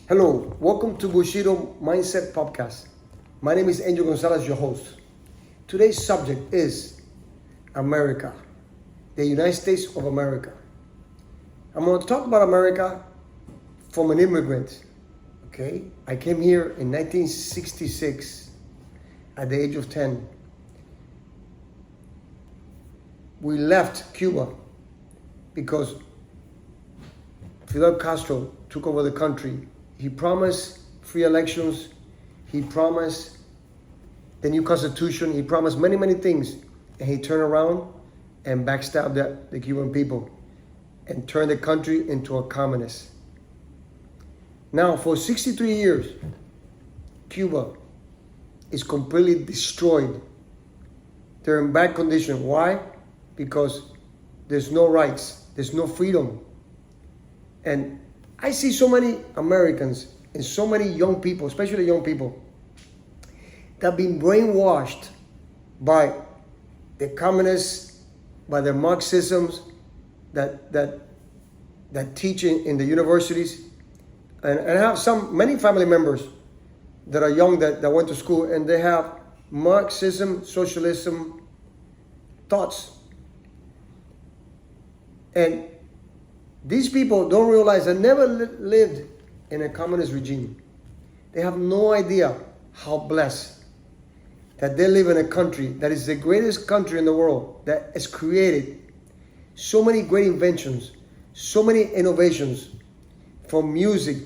Hello, welcome to Bushido Mindset Podcast. My name is Gonzalez, your host. Today's subject is America, the United States of America. I'm going to talk about America from an immigrant. Okay, I came here in 1966 at the age of 10. We left Cuba because Fidel Castro took over the country. He promised free elections. He promised the new constitution. He promised many, many things. And he turned around and backstabbed the Cuban people and turned the country into a communist. Now, for 63 years, Cuba is completely destroyed. They're in bad condition. Why? Because there's no rights. There's no freedom. And I see so many Americans and so many young people, especially young people, that have been brainwashed by the communists, by the Marxisms that teach in the universities. And I have many family members that are young that went to school, and they have Marxism, socialism thoughts. And these people don't realize they never lived in a communist regime. They have no idea how blessed that they live in a country that is the greatest country in the world, that has created so many great inventions, so many innovations, from music,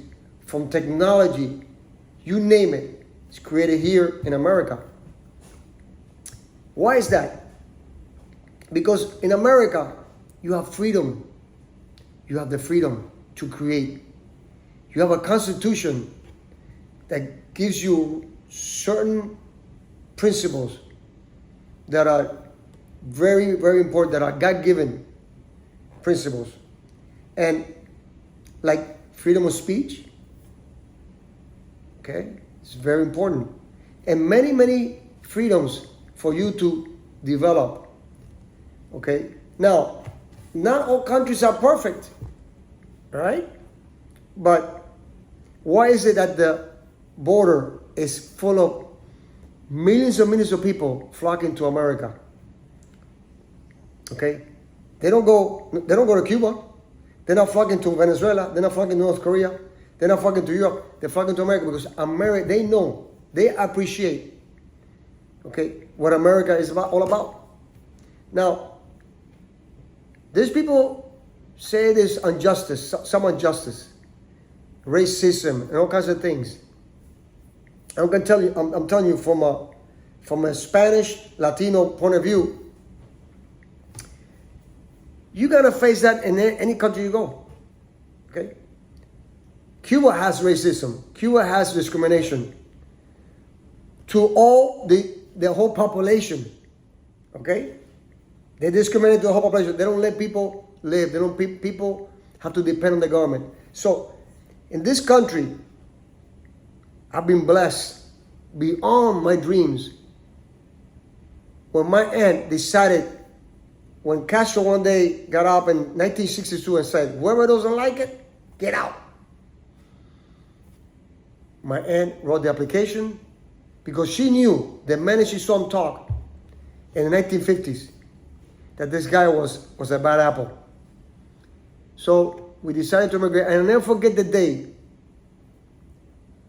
from technology, you name it. It's created here in America. Why is that? Because in America, you have freedom. You have the freedom to create. You have a constitution that gives you certain principles that are very, very important, that are God-given principles. And like freedom of speech, okay, it's very important. And many, many freedoms for you to develop, okay? Now, not all countries are perfect, right? But why is it that the border is full of millions and millions of people flocking to America? Okay, they don't go to Cuba. They're not flocking to Venezuela. They're not flocking to North Korea. They're not flocking to Europe. They're flocking to America because America. They know, they appreciate, okay, what America is all about. Now, these people say there's injustice, some injustice, racism, and all kinds of things. I'm gonna tell you, I'm telling you from a Spanish Latino point of view, you gotta face that in any country you go. Okay? Cuba has racism. Cuba has discrimination to all the whole population. Okay? They discriminate the whole population. They don't let people live. They don't. People have to depend on the government. So, in this country, I've been blessed beyond my dreams. When my aunt decided, when Castro one day got up in 1962 and said, "Whoever doesn't like it, get out." My aunt wrote the application because she knew the minute she saw him talk in the 1950s. That this guy was a bad apple. So we decided to immigrate. And I'll never forget the day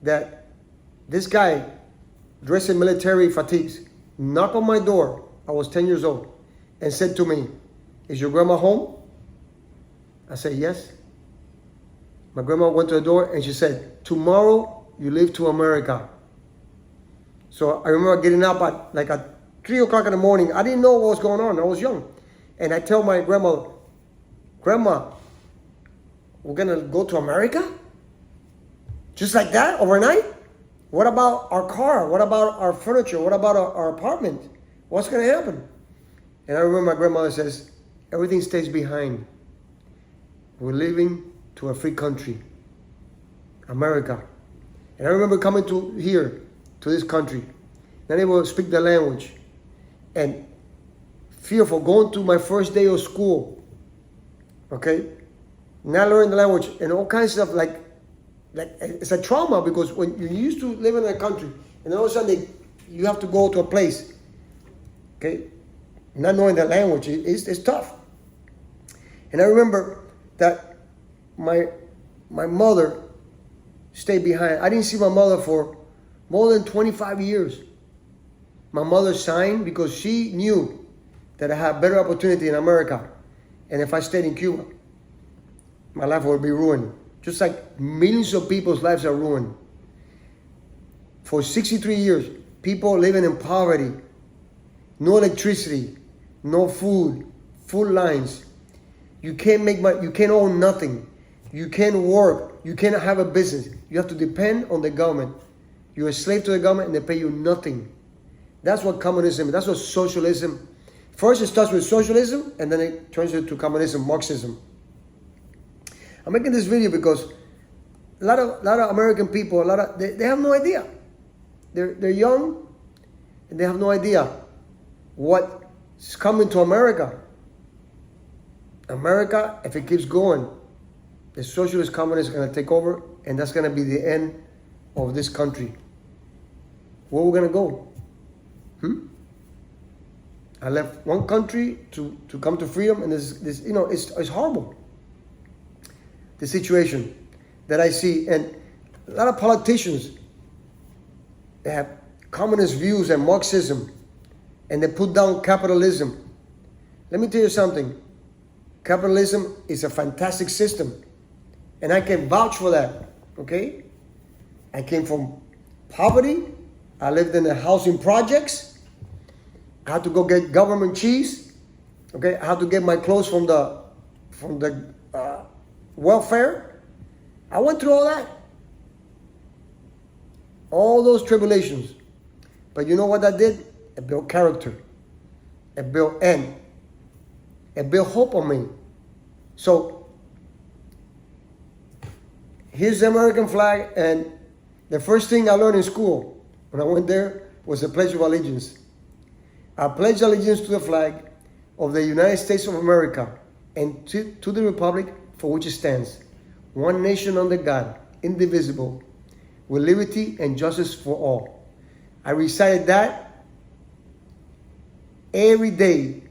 that this guy, dressed in military fatigues, knocked on my door. I was 10 years old. And said to me, "Is your grandma home?" I said, "Yes." My grandma went to the door and she said, "Tomorrow you leave to America." So I remember getting up at 3 o'clock in the morning. I didn't know what was going on. I was young. And I tell my grandma, "Grandma, we're going to go to America? Just like that, overnight? What about our car? What about our furniture? What about our apartment? What's going to happen?" And I remember my grandmother says, "Everything stays behind. We're leaving to a free country, America." And I remember coming to this country, not able to speak the language, and fearful, going to my first day of school, okay? Not learning the language, and all kinds of like it's a trauma, because when you're used to living in a country and all of a sudden you have to go to a place, okay, not knowing the language, it's tough. And I remember that my mother stayed behind. I didn't see my mother for more than 25 years. My mother signed because she knew that I had better opportunity in America, and if I stayed in Cuba, my life would be ruined. Just like millions of people's lives are ruined. For 63 years, people living in poverty, no electricity, no food, food lines. You can't you can't own nothing. You can't work. You cannot have a business. You have to depend on the government. You're a slave to the government and they pay you nothing. That's what communism is. That's what socialism. First it starts with socialism and then it turns into communism, Marxism. I'm making this video because a lot of American people, they have no idea. They're young and they have no idea what's coming to America. America, if it keeps going, the socialist communists are going to take over, and that's going to be the end of this country. Where are we going to go? I left one country to come to freedom, and this it's horrible. The situation that I see, and a lot of politicians, they have communist views and Marxism, and they put down capitalism. Let me tell you something. Capitalism is a fantastic system, and I can vouch for that, okay? I came from poverty. I lived in the housing projects. I had to go get government cheese, okay? I had to get my clothes from the welfare. I went through all that. All those tribulations. But you know what that did? It built character. It built end. It built hope on me. So, here's the American flag, and the first thing I learned in school when I went there was the Pledge of Allegiance. I pledge allegiance to the flag of the United States of America and to the republic for which it stands, one nation under God, indivisible, with liberty and justice for all. I recited that every day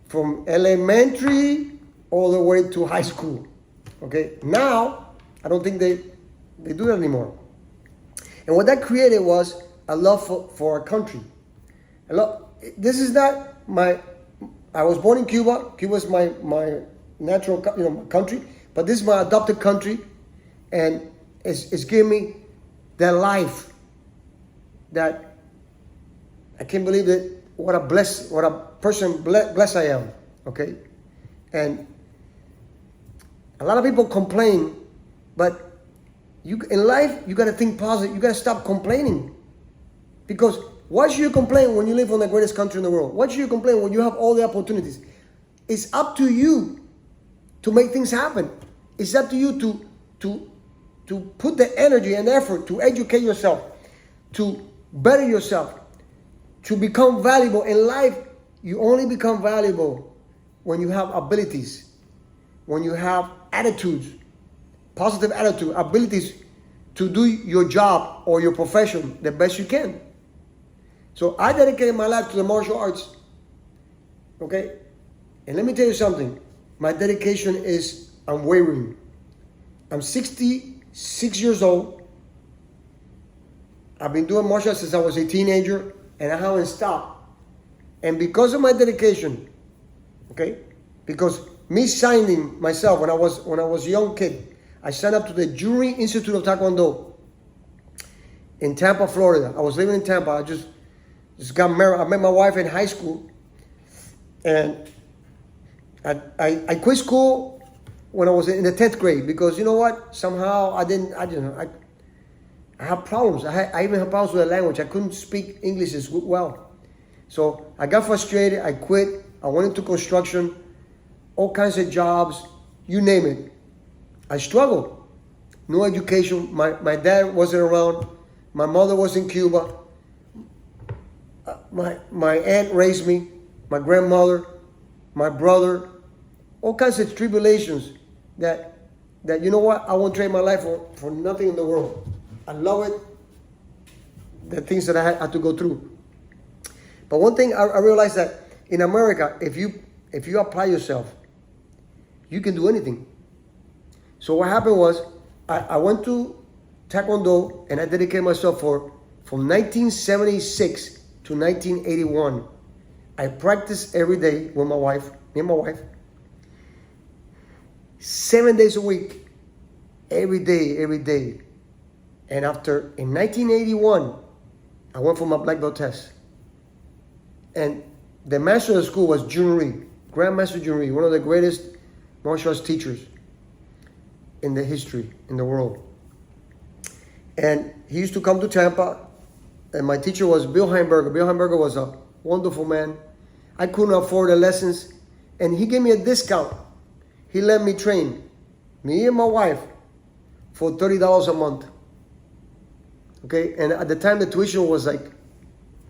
from elementary all the way to high school. Okay, now I don't think they do that anymore. And what that created was a love for our country. This is not I was born in Cuba. Cuba is my natural country, but this is my adopted country, and it's giving me that life that I can't believe it. What a person blessed I am. Okay, and a lot of people complain, but in life you got to think positive. You got to stop complaining, because why should you complain when you live on the greatest country in the world? Why should you complain when you have all the opportunities? It's up to you to make things happen. It's up to you to put the energy and effort to educate yourself, to better yourself, to become valuable in life. You only become valuable when you have abilities, when you have attitudes, positive attitude, abilities to do your job or your profession the best you can. So I dedicated my life to the martial arts, okay? And let me tell you something. My dedication is unwavering. I'm 66 years old. I've been doing martial arts since I was a teenager, and I haven't stopped. And because of my dedication, okay? Because me signing myself when I was a young kid, I signed up to the Jury Institute of Taekwondo in Tampa, Florida. I was living in Tampa. I just got married. I met my wife in high school, and I quit school when I was in the 10th grade, because you know what? Somehow I have problems. I even have problems with the language. I couldn't speak English as well. So I got frustrated. I quit. I went into construction, all kinds of jobs, you name it. I struggled. No education. My dad wasn't around. My mother was in Cuba. My aunt raised me, my grandmother, my brother, all kinds of tribulations that that, you know what, I won't trade my life for nothing in the world. I love it, the things that I had to go through. But one thing I realized that in America, if you apply yourself, you can do anything. So what happened was, I went to Taekwondo and I dedicated myself from 1976 to 1981. I practiced every day with my wife, me and my wife, 7 days a week, every day. And in 1981, I went for my black belt test. And the master of the school was Jun Rhee, Grandmaster Jun Rhee, one of the greatest martial arts teachers in the history, in the world. And he used to come to Tampa, and my teacher was Bill Heimberger. Bill Heimberger was a wonderful man. I couldn't afford the lessons, and he gave me a discount. He let me train, me and my wife, for $30 a month. Okay, and at the time the tuition was like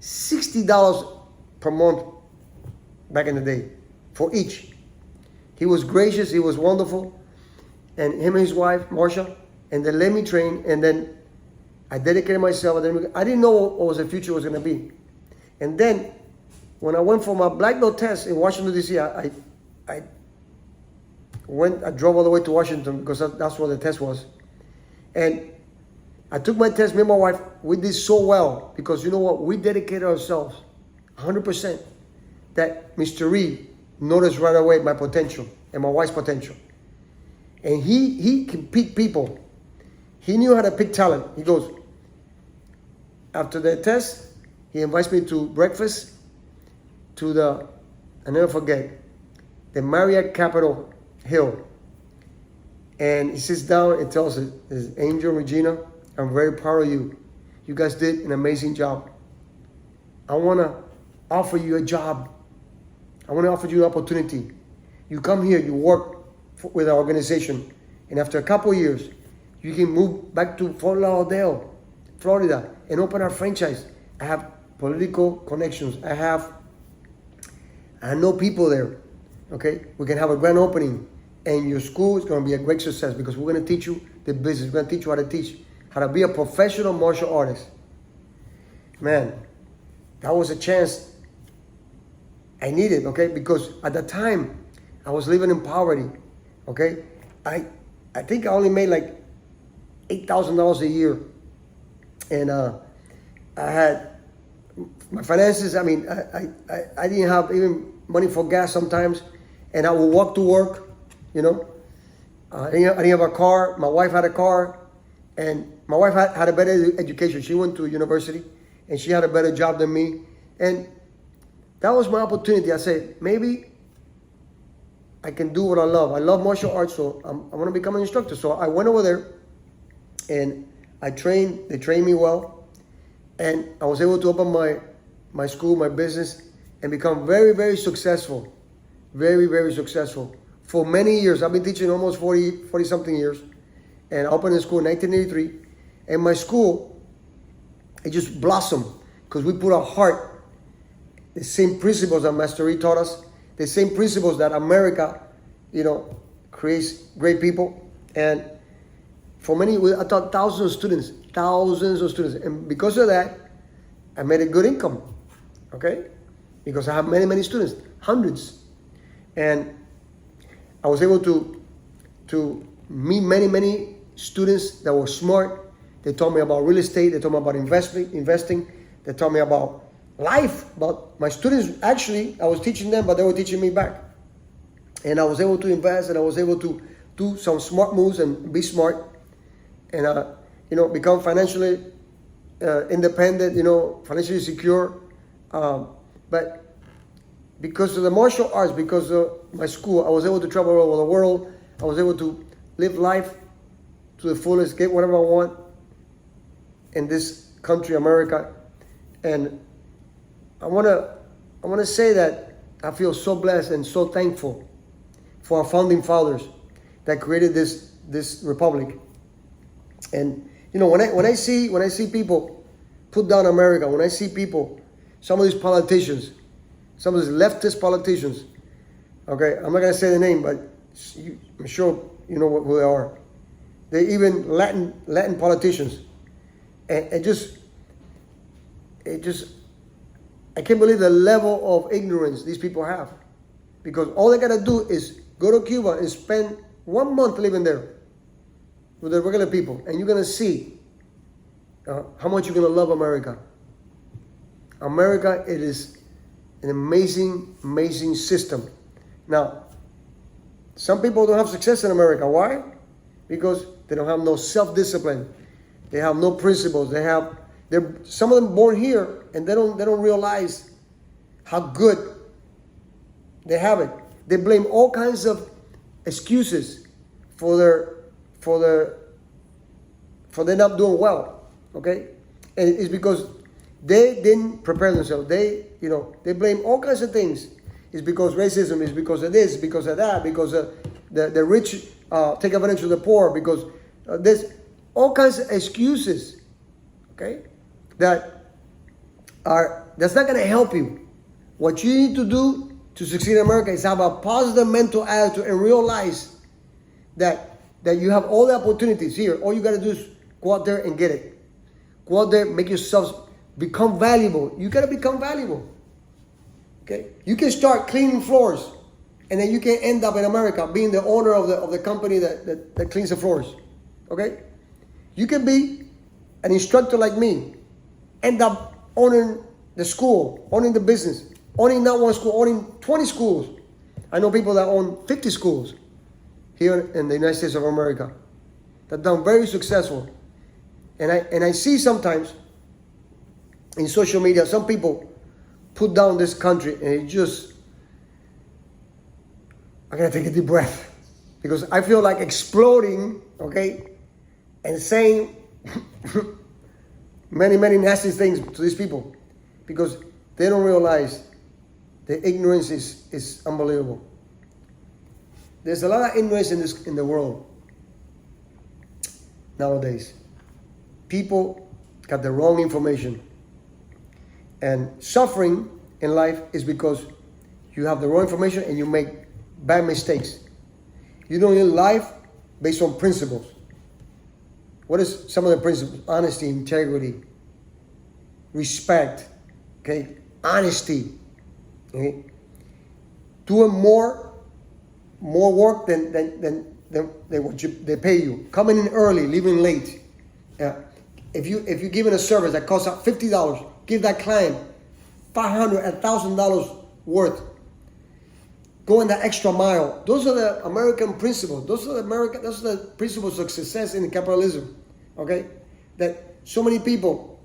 $60 per month back in the day for each. He was gracious, he was wonderful, and him and his wife, Marsha, and they let me train, and then I dedicated myself. I didn't know what the future was going to be. And then when I went for my black belt test in Washington, D.C., I drove all the way to Washington because that's where the test was. And I took my test, me and my wife, we did so well because you know what? We dedicated ourselves 100%, that Mr. Rhee noticed right away my potential and my wife's potential. And he can pick people. He knew how to pick talent. He goes, after the test, he invites me to breakfast to I'll never forget, the Marriott Capitol Hill. And he sits down and tells his Angel, Regina, I'm very proud of you. You guys did an amazing job. I want to offer you a job. I want to offer you an opportunity. You come here, you work with our organization, and after a couple of years, you can move back to Fort Lauderdale, Florida, and open our franchise. I have political connections. I know people there. Okay, we can have a grand opening, and your school is going to be a great success because we're going to teach you the business. We're going to teach you how to be a professional martial artist. Man, that was a chance I needed, okay? Because at the time, I was living in poverty, okay? I think I only made like $8,000 a year. And I had my finances, I mean, I didn't have even money for gas sometimes. And I would walk to work, you know. I didn't have a car. My wife had a car. And my wife had a better education. She went to university, and she had a better job than me. And that was my opportunity. I said, maybe I can do what I love. I love martial arts, so I want to become an instructor. So I went over there, and I trained. They trained me well. And I was able to open my school, my business, and become very, very successful. Very, very successful. For many years. I've been teaching almost 40-something years. And I opened the school in 1983. And my school, it just blossomed because we put our heart, the same principles that Master Rhee taught us, the same principles that America, you know, creates great people. And for many, I taught thousands of students. And because of that, I made a good income, okay? Because I have many, many students, hundreds. And I was able to meet many, many students that were smart. They taught me about real estate. They taught me about investing. They taught me about life. But my students, actually, I was teaching them, but they were teaching me back. And I was able to invest, and I was able to do some smart moves and be smart. And, you know, become financially independent, you know, financially secure. But because of the martial arts, because of my school, I was able to travel all over the world. I was able to live life to the fullest, get whatever I want in this country, America. And I want to say that I feel so blessed and so thankful for our founding fathers that created this republic. And you know, when I see people put down America, when I see people, some of these politicians, some of these leftist politicians, okay, I'm not gonna say the name, but I'm sure you know who they are. They even Latin politicians. And it just, I can't believe the level of ignorance these people have. Because all they gotta do is go to Cuba and spend 1 month living there with the regular people. And you're gonna see how much you're gonna love America. America, it is an amazing, amazing system. Now, some people don't have success in America. Why? Because they don't have no self-discipline. They have no principles. They're some of them born here and they don't realize how good they have it. They blame all kinds of excuses for them not doing well. Okay? And it's because they didn't prepare themselves. They blame all kinds of things. It's because racism, it's because of this, because of that, because of the rich take advantage of the poor, because there's all kinds of excuses, okay, that's not going to help you. What you need to do to succeed in America is have a positive mental attitude and realize that you have all the opportunities here. All you got to do is go out there and get it. Go out there, make yourself become valuable. You got to become valuable. Okay, you can start cleaning floors, and then you can end up in America being the owner of the company that cleans the floors. Okay, you can be an instructor like me, end up owning the school, owning the business, owning not one school, owning 20 schools. I know people that own 50 schools here in the United States of America that done very successful. And I see sometimes in social media some people put down this country, and it just, I gotta take a deep breath because I feel like exploding, okay, and saying many, many nasty things to these people because they don't realize the ignorance is unbelievable. There's a lot of ignorance in the world nowadays. People got the wrong information. And suffering in life is because you have the wrong information and you make bad mistakes. You don't live life based on principles. What is some of the principles? Honesty, integrity, respect, okay, honesty, okay, doing more work than what they pay you. Coming in early, leaving late. If you're giving a service that costs $50. Give that client $500, $1,000 worth. Going the extra mile. Those are the American principles. Those are the principles of success in capitalism. Okay? That so many people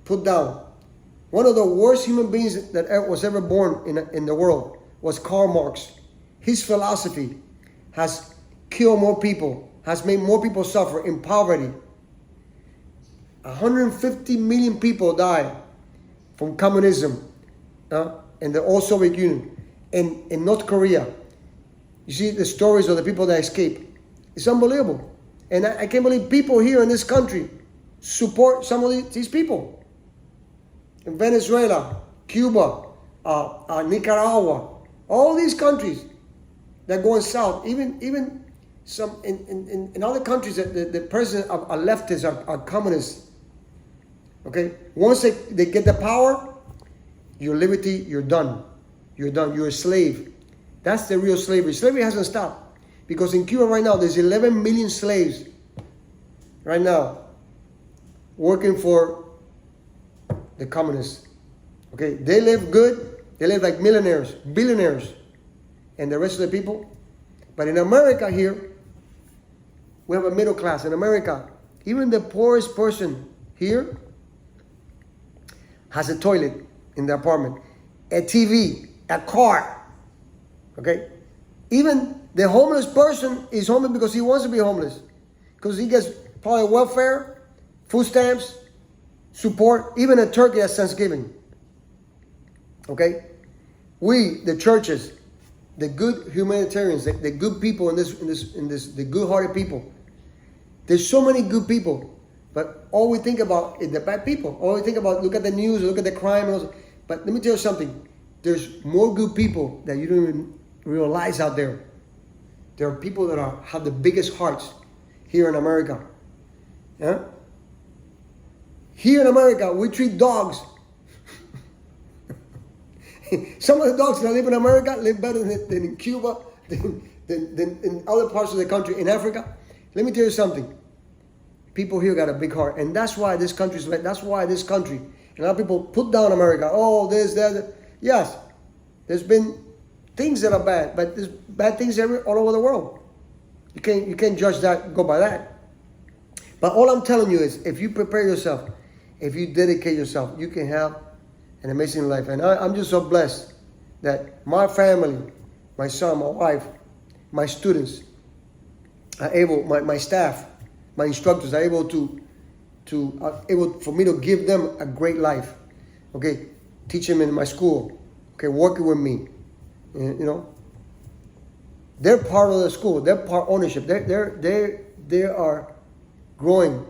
put down. One of the worst human beings that was ever born in the world was Karl Marx. His philosophy has killed more people, has made more people suffer in poverty. 150 million people died from communism in the old Soviet Union. In North Korea, you see the stories of the people that escaped. It's unbelievable. And I can't believe people here in this country support some of these people. In Venezuela, Cuba, Nicaragua, all these countries that are going south, even some in other countries that the president are leftists, are communists. Okay, once they get the power, your liberty, you're done. You're done. You're a slave. That's the real slavery. Slavery hasn't stopped. Because in Cuba right now, there's 11 million slaves right now working for the communists. Okay, they live good. They live like millionaires, billionaires, and the rest of the people. But in America here, we have a middle class. In America, even the poorest person here has a toilet in the apartment, a TV, a car, okay? Even the homeless person is homeless because he wants to be homeless. Because he gets probably welfare, food stamps, support, even a turkey at Thanksgiving. Okay? We, the churches, the good humanitarians, the good people in this, the good-hearted people. There's so many good people, but all we think about is the bad people. All we think about, look at the news, look at the crime. But let me tell you something. There's more good people that you don't even realize out there. There are people that have the biggest hearts. here in America. Yeah? Here in America, we treat dogs. Some of the dogs that live in America live better than in Cuba, than in other parts of the country, in Africa. Let me tell you something. People here got a big heart. And that's why this country is like, that's why this country, and a lot of people put down America. Oh, this, that. Yes, there's been things that are bad, but there's bad things all over the world. You can't judge that, go by that. But all I'm telling you is, if you prepare yourself, if you dedicate yourself, you can have an amazing life. And I'm just so blessed that my family, my son, my wife, my students are able, my staff, my instructors are able for me to give them a great life. Okay, teach them in my school. Okay, working with me. You know, they're part of the school. They're part ownership. They are growing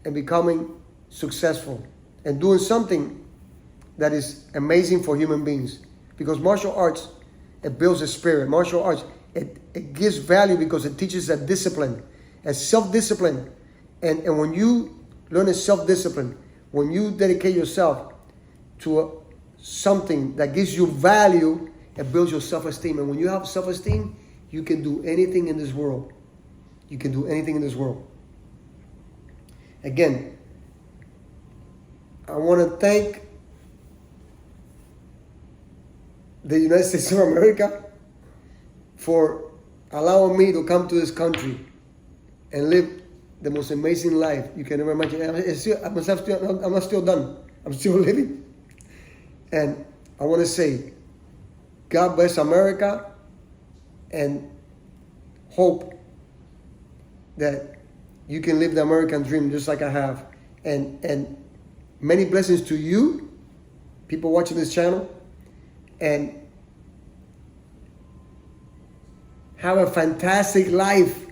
and becoming successful and doing something that is amazing for human beings. Because martial arts, it builds a spirit. Martial arts, it gives value because it teaches a discipline, a self-discipline. And when you learn a self-discipline, when you dedicate yourself to something that gives you value, it builds your self-esteem. And when you have self-esteem, you can do anything in this world. You can do anything in this world. Again, I want to thank the United States of America for allowing me to come to this country and live the most amazing life you can ever imagine. I'm not still done. I'm still living. And I want to say, God bless America, and hope that you can live the American dream just like I have. And many blessings to you, people watching this channel, and have a fantastic life.